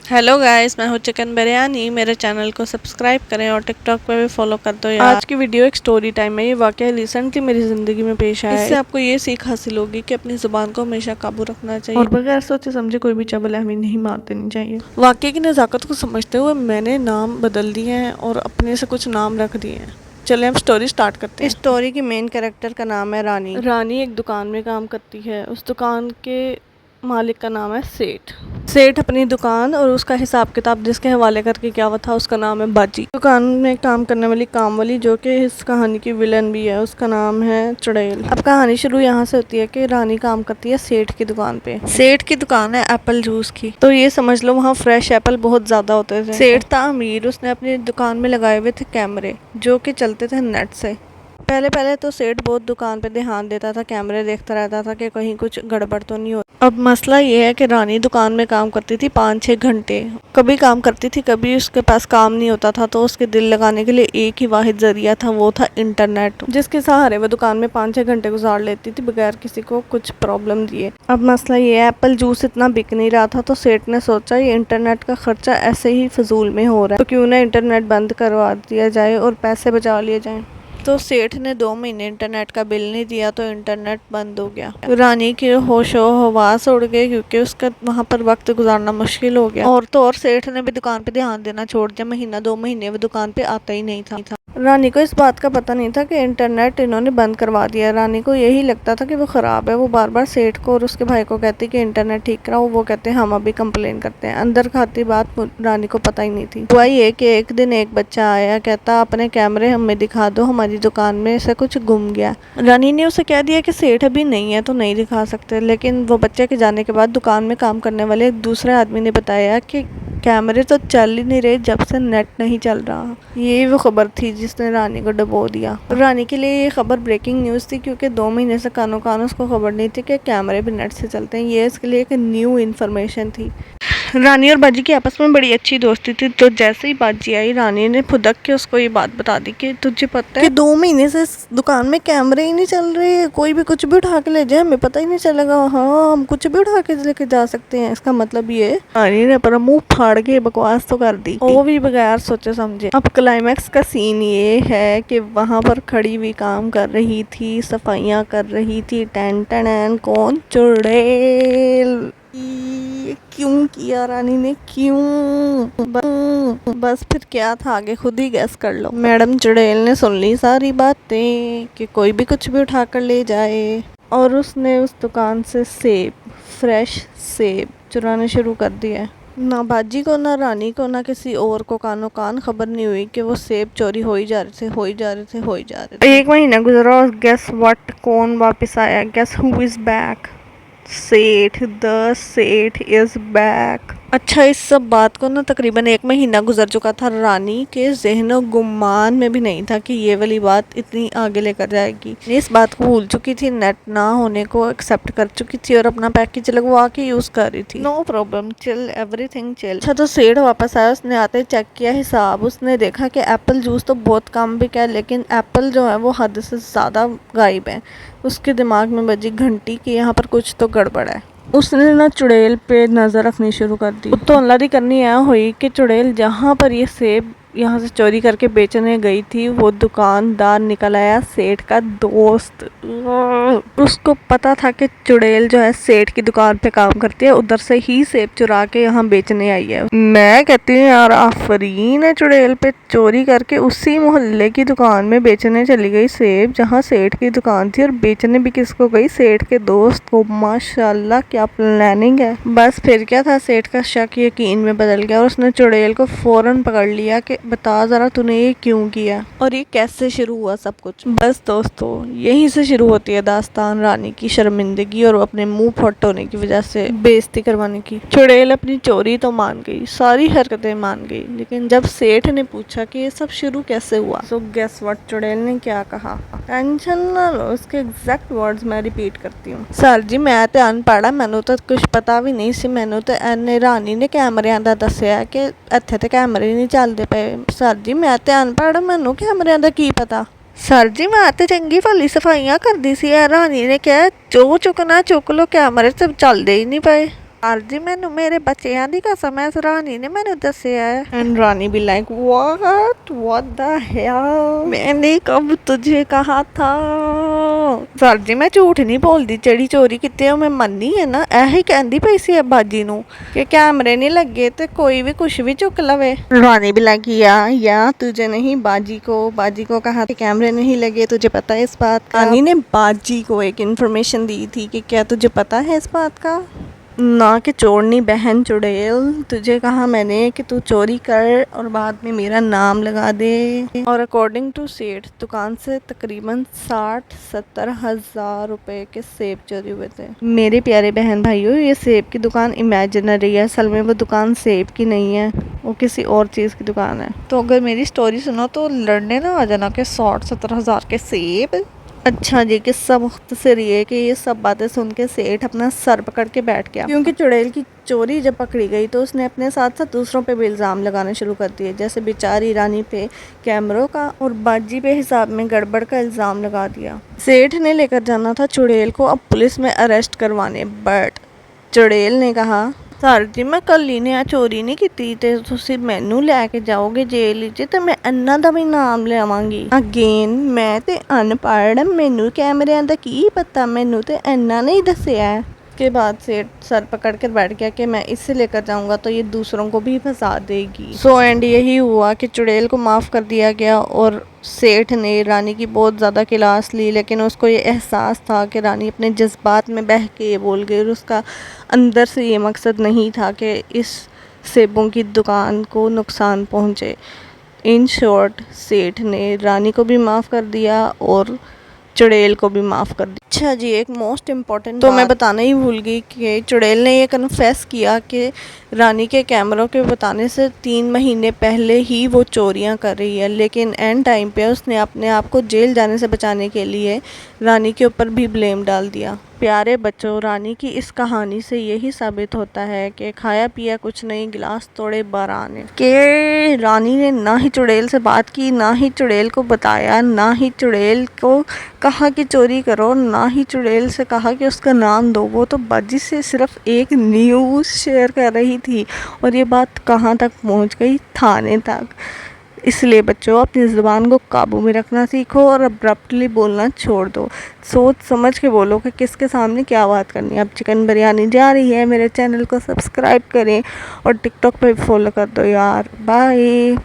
Hello guys, मैं हूँ chicken biryani. मेरे चैनल को सब्सक्राइब करें और टिकटॉक पे भी फॉलो कर दो यार। आज की वीडियो एक स्टोरी टाइम है। ये वाकया रिसेंटली मेरी ज़िंदगी में पेश आया है। इससे आपको ये सीख हासिल होगी कि अपनी ज़ुबान को हमेशा काबू रखना चाहिए और बगैर सोचे समझे कोई भी चबलहमी नहीं मार देनी चाहिए। वाकये की नज़ाकत को समझते हुए मैंने नाम बदल दिए हैं और अपने से कुछ नाम रख दिए हैं। चले हम स्टोरी स्टार्ट करते हैं। इस स्टोरी की मेन कैरेक्टर का नाम है रानी। रानी एक दुकान में काम करती है। उस दुकान के मालिक का नाम है सेठ। सेठ अपनी दुकान और उसका हिसाब किताब जिसके हवाले करके क्या हुआ था उसका नाम है बाजी। दुकान में काम करने वाली कामवाली जो कि इस कहानी की विलन भी है उसका नाम है चुड़ैल। अब कहानी शुरू यहाँ से होती है कि रानी काम करती है सेठ की दुकान पे। सेठ की दुकान है एप्पल जूस की, तो ये समझ लो वहाँ फ्रेश एप्पल बहुत ज्यादा होते थे। सेठ था अमीर, उसने अपनी दुकान में लगाए हुए थे कैमरे जो कि चलते थे नेट से। पहले पहले तो सेठ बहुत दुकान पे ध्यान देता था, कैमरे देखता रहता था कि कहीं कुछ गड़बड़ तो नहीं हो। अब मसला ये है कि रानी दुकान में काम करती थी 5-6 घंटे। कभी काम करती थी, कभी उसके पास काम नहीं होता था, तो उसके दिल लगाने के लिए एक ही वाहिद जरिया था, वो था इंटरनेट, जिसके सहारे वो दुकान में 5-6 घंटे गुजार लेती थी बगैर किसी को कुछ प्रॉब्लम दिए। अब मसला ये है, एप्पल जूस इतना बिक नहीं रहा था, तो सेठ ने सोचा ये इंटरनेट का खर्चा ऐसे ही फजूल में हो रहा है, तो क्यों ना इंटरनेट बंद करवा दिया जाए और पैसे बचा लिए जाए। तो सेठ ने 2 महीने इंटरनेट का बिल नहीं दिया तो इंटरनेट बंद हो गया। रानी के होशो हवास उड़ गए क्योंकि उसका वहाँ पर वक्त गुजारना मुश्किल हो गया। और तो और सेठ ने भी दुकान पे ध्यान देना छोड़ दिया। महीना 2 महीने वो दुकान पे आता ही नहीं था। रानी को इस बात का पता नहीं था कि इंटरनेट इन्होंने बंद करवा दिया। रानी को यही लगता था कि वो ख़राब है। वो बार बार सेठ को और उसके भाई को कहती कि इंटरनेट ठीक कराओ। वो कहते हैं हम अभी कंप्लेन करते हैं। अंदर खाती बात रानी को पता ही नहीं थी। हुआ ये कि एक दिन एक बच्चा आया, कहता अपने कैमरे हमें दिखा दो, हमारी दुकान में से कुछ गुम गया। रानी ने उसे कह दिया कि सेठ अभी नहीं है तो नहीं दिखा सकते, लेकिन वो बच्चे के जाने के बाद दुकान में काम करने वाले एक दूसरे आदमी ने बताया कि कैमरे तो चल ही नहीं रहे जब से नेट नहीं चल रहा। ये वो खबर थी जिसने रानी को डुबो दिया। रानी के लिए ये खबर ब्रेकिंग न्यूज़ थी क्योंकि 2 महीने से कानों कान उसको खबर नहीं थी कि कैमरे भी नेट से चलते हैं। ये इसके लिए एक न्यू इन्फॉर्मेशन थी। रानी और बाजी की आपस में बड़ी अच्छी दोस्ती थी, तो जैसे ही बाजी आई रानी ने फुदक के उसको ये बात बता दी कि तुझे पता है कि 2 महीने से इस दुकान में कैमरे ही नहीं चल रहे, कोई भी कुछ भी उठा के ले जाए हमें पता ही नहीं चलेगा। हाँ, हम कुछ भी उठा के लेके जा सकते हैं, इसका मतलब ये। रानी ने पर मुंह फाड़ के बकवास तो कर दी, वो भी बगैर सोचे समझे। अब क्लाइमैक्स का सीन ये है कि वहाँ पर खड़ी हुई काम कर रही थी, सफाइयाँ कर रही थी। टेन टेन कौन? चुड़ैल। क्यों किया रानी ने, क्यों? बस फिर क्या था आगे खुद ही गैस कर लो। मैडम चुड़ैल ने सुन ली सारी बातें कि कोई भी कुछ भी उठा कर ले जाए, और उसने उस दुकान से सेब, फ्रेश सेब चुराने शुरू कर दिया। ना बाजी को, ना रानी को, ना किसी और को कानो कान खबर नहीं हुई कि वो सेब चोरी हो ही जा रहे थे, हो ही जा रहे थे, हो ही जा रहे थे। 1 महीना गुजरा और गेस व्हाट, कौन वापस आया? Guess who is back? Seth. The Seth is back. अच्छा, इस सब बात को ना तकरीबन 1 महीना गुजर चुका था। रानी के ज़हनो गुमान में भी नहीं था कि ये वाली बात इतनी आगे लेकर जाएगी। इस बात को भूल चुकी थी, नेट ना होने को एक्सेप्ट कर चुकी थी और अपना पैकेज लगवा के यूज़ कर रही थी। No problem, chill, everything chill. अच्छा, तो सेठ वापस आया। उसने आते चेक किया हिसाब। उसने देखा कि एप्पल जूस तो बहुत कम बिका है, लेकिन एप्पल जो है वो हद से ज़्यादा गायब है। उसके दिमाग में बजी घंटी कि यहाँ पर कुछ तो गड़बड़ है। उसने ना चुड़ैल पे नज़र रखनी शुरू कर दी। तो अल्लाह करनी यह हुई कि चुड़ैल जहाँ पर ये सेब यहाँ से चोरी करके बेचने गई थी, वो दुकानदार निकल आया सेठ का दोस्त। उसको पता था कि चुड़ैल जो है सेठ की दुकान पे काम करती है, उधर से ही सेब चुरा के यहाँ बेचने आई है। मैं कहती हूँ यार आफरीन है, चुड़ैल पे चोरी करके उसी मोहल्ले की दुकान में बेचने चली गई सेब जहाँ सेठ की दुकान थी, और बेचने भी किसको गई? सेठ के दोस्त को। माशाल्लाह, क्या प्लानिंग है। बस फिर क्या था, सेठ का शक यकीन में बदल गया और उसने चुड़ैल को फौरन पकड़ लिया कि बता जरा तूने ये क्यों किया और ये कैसे शुरू हुआ सब कुछ। बस दोस्तों, यहीं से शुरू होती है दास्तान रानी की शर्मिंदगी और अपने मुंह फट होने की वजह से बेइज्जती करवाने की। चुड़ैल अपनी चोरी तो मान गई, सारी हरकतें मान गई, लेकिन जब सेठ ने पूछा कि ये सब शुरू कैसे हुआ, तो गेस व्हाट चुड़ैल ने क्या कहा? टेंशन ना लो, इसके एग्जैक्ट वर्ड्स मैं रिपीट करती हूँ। सर जी, मैं तो अनपढ़, मैनू तो कुछ पता भी नहीं सी। मैनू तो एने रानी ने कैमरिਆਂ ਦਾ ਦੱਸਿਆ कि ਇੱਥੇ ਤੇ कैमरे नहीं ਚੱਲਦੇ ਪਏ। सर जी, मैं तो अनपढ़, मैनू कैमरिਆਂ ਦਾ ਕੀ ਪਤਾ। सर जी, मैं तो चंगी भली सफाइयां करती सी। रानी ने कहा जो चुकना चुक लो, कैमरे तो चलते ही नहीं पे। जी मैनू मेरे बच्चों की कसम है, रानी ने मैनू दसिया है। एंड रानी भी लाइक व्हाट द हेल, मैंने कब तुझे कहा था। सर जी मैं झूठ नहीं बोलती, ਜਿਹੜੀ चोरी की मैं मन्नी है ना। ऐही कहती पई सी बाजी नू कि कैमरे नहीं लगे तो कोई भी कुछ भी चुक लवे। रानी भी लाइक या तुझे नहीं बाजी को कहा कि कैमरे नहीं लगे, तुझे पता है इस बात का। रानी ने बाजी को एक इन्फॉर्मेशन दी थी कि क्या तुझे पता है इस बात का। ना कि चोरनी बहन चुड़ैल, तुझे कहा मैंने कि तू चोरी कर और बाद में मेरा नाम लगा दे। और अकॉर्डिंग टू सेठ दुकान से तकरीबन 60-70 हज़ार रुपए के सेब चोरी हुए थे। मेरे प्यारे बहन भाइयों, ये सेब की दुकान इमेजिनरी है, असल में वो दुकान सेब की नहीं है, वो किसी और चीज़ की दुकान है। तो अगर मेरी स्टोरी सुनो तो लड़ने ना आ जाना कि 60-70 हज़ार के सेब। अच्छा जी, किस्सा मुख्तसर ये कि ये सब बातें सुन के सेठ अपना सर पकड़ के बैठ गया, क्योंकि चुड़ैल की चोरी जब पकड़ी गई तो उसने अपने साथ साथ दूसरों पे भी इल्ज़ाम लगाना शुरू कर दिए, जैसे बेचारी रानी पे कैमरों का और बाजी पे हिसाब में गड़बड़ का इल्ज़ाम लगा दिया। सेठ ने लेकर जाना था चुड़ैल को अब पुलिस में अरेस्ट करवाने, बट चुड़ैल ने कहा सर जी मैं कली ने चोरी नहीं की, तुसी मैनू लैके जाओगे जेल च ते मैं अन्ना दा भी नाम लवांगी। अगेन मैं ते अनपढ़, मैनू कैमरिਆਂ दा की पता, मैनू ते अन्ना ने ही दसिया है। के बाद सेठ सर पकड़ कर बैठ गया कि मैं इससे लेकर जाऊंगा तो ये दूसरों को भी फंसा देगी। सो एंड यही हुआ कि चुड़ैल को माफ़ कर दिया गया और सेठ ने रानी की बहुत ज़्यादा क्लास ली, लेकिन उसको ये एहसास था कि रानी अपने जज्बात में बह के ये बोल गई और उसका अंदर से ये मकसद नहीं था कि इस सेबों की दुकान को नुकसान पहुँचे। इन शॉर्ट सेठ ने रानी को भी माफ़ कर दिया और चुड़ैल को भी माफ़ कर दिया। अच्छा जी, एक मोस्ट इम्पॉर्टेंट तो मैं बताना ही भूल गई कि चुड़ैल ने ये कन्फेस किया कि रानी के कैमरों के बताने से 3 महीने पहले ही वो चोरियां कर रही है, लेकिन एंड टाइम पे उसने अपने आप को जेल जाने से बचाने के लिए रानी के ऊपर भी ब्लेम डाल दिया। प्यारे बच्चों, रानी की इस कहानी से यही साबित होता है कि खाया पिया कुछ नहीं, गिलास तोड़े बाराने। के रानी ने ना ही चुड़ैल से बात की, ना ही चुड़ैल को बताया, ना ही चुड़ैल को कहा कि चोरी करो, ना ही चुड़ैल से कहा कि उसका नाम दो। वो तो बाजी से सिर्फ एक न्यूज़ शेयर कर रही थी और ये बात कहाँ तक पहुँच गई, थाने तक। इसलिए बच्चों अपनी ज़ुबान को काबू में रखना सीखो और अब्रप्टली बोलना छोड़ दो। सोच समझ के बोलो कि किसके सामने क्या बात करनी है। अब चिकन बिरयानी जा रही है, मेरे चैनल को सब्सक्राइब करें और टिकटॉक पे भी फॉलो कर दो यार। बाय।